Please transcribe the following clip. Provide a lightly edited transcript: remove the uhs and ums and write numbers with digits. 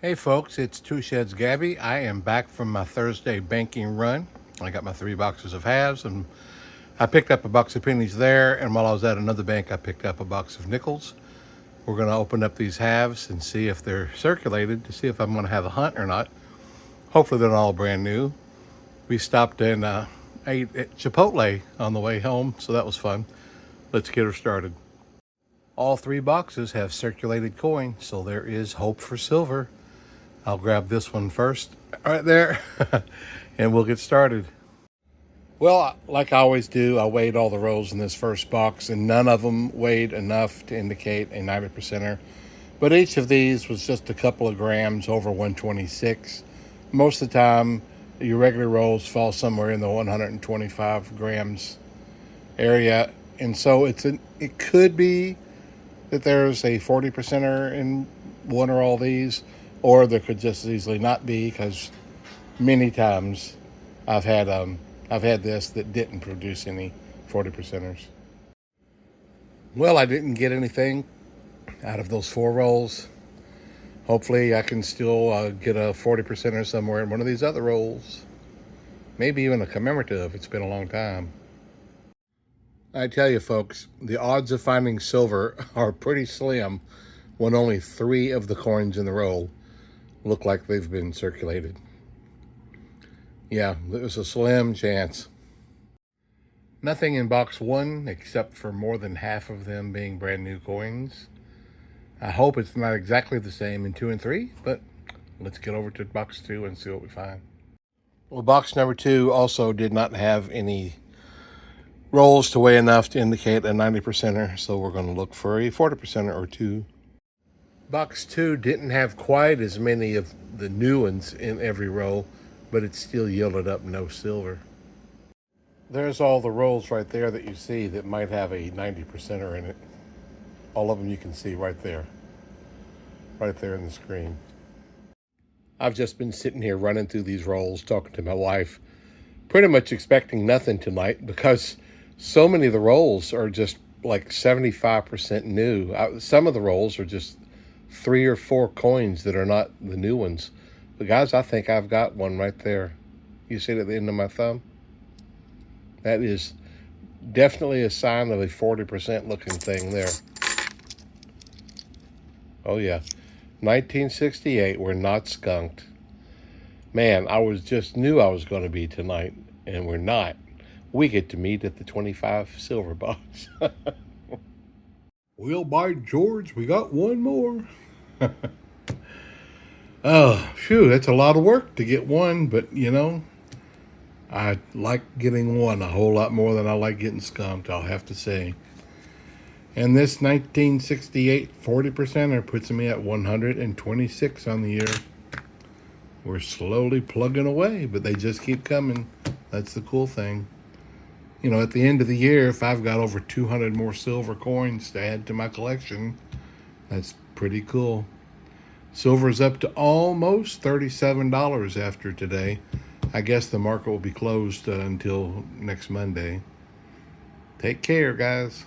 Hey folks, it's Two Sheds Gabby. I am back from my Thursday banking run. I got my 3 boxes of halves and I picked up a box of pennies there, and while I was at another bank I picked up a box of nickels. We're going to open up these halves and see if they're circulated to see if I'm going to have a hunt or not. Hopefully they're all brand new. We stopped and ate at Chipotle on the way home, so that was fun. Let's get her started. All 3 boxes have circulated coin, so there is hope for silver. I'll grab this one first, right there, and we'll get started. Well, like I always do, I weighed all the rolls in this first box, and none of them weighed enough to indicate a 90%er. But each of these was just a couple of grams over 126. Most of the time, your regular rolls fall somewhere in the 125 grams area, and so it could be that there's a 40%er in one or all these, or there could just as easily not be, because many times I've had this that didn't produce any 40%ers. Well, I didn't get anything out of those 4 rolls. Hopefully, I can still get a 40%er somewhere in one of these other rolls. Maybe even a commemorative. It's been a long time. I tell you, folks, the odds of finding silver are pretty slim when only 3 of the coins in the roll look like they've been circulated. Yeah, there's a slim chance. Nothing in box 1 except for more than half of them being brand new coins. I hope it's not exactly the same in 2 and 3, but let's get over to box 2 and see what we find. Well, box number 2 also did not have any rolls to weigh enough to indicate a 90%er, so we're going to look for a 40%er or 2. Box 2 didn't have quite as many of the new ones in every roll, but it still yielded up no silver. There's all the rolls right there that you see that might have a 90%er in it. All of them you can see right there in the screen. I've just been sitting here running through these rolls, talking to my wife, pretty much expecting nothing tonight because so many of the rolls are just like 75% new. Some of the rolls are just 3 or 4 coins that are not the new ones. But guys, I think I've got one right there. You see it at the end of my thumb? That is definitely a sign of a 40% looking thing there. Oh yeah, 1968, we're not skunked. Man, I just knew I was going to be tonight, and we're not. We get to meet at the 25 silver box. Well, by George, we got one more. Oh, phew, that's a lot of work to get one, but I like getting one a whole lot more than I like getting skunked, I'll have to say. And this 1968 40%er puts me at 126 on the year. We're slowly plugging away, but they just keep coming. That's the cool thing. At the end of the year, if I've got over 200 more silver coins to add to my collection, that's pretty cool. Silver's up to almost $37 after today. I guess the market will be closed until next Monday. Take care, guys.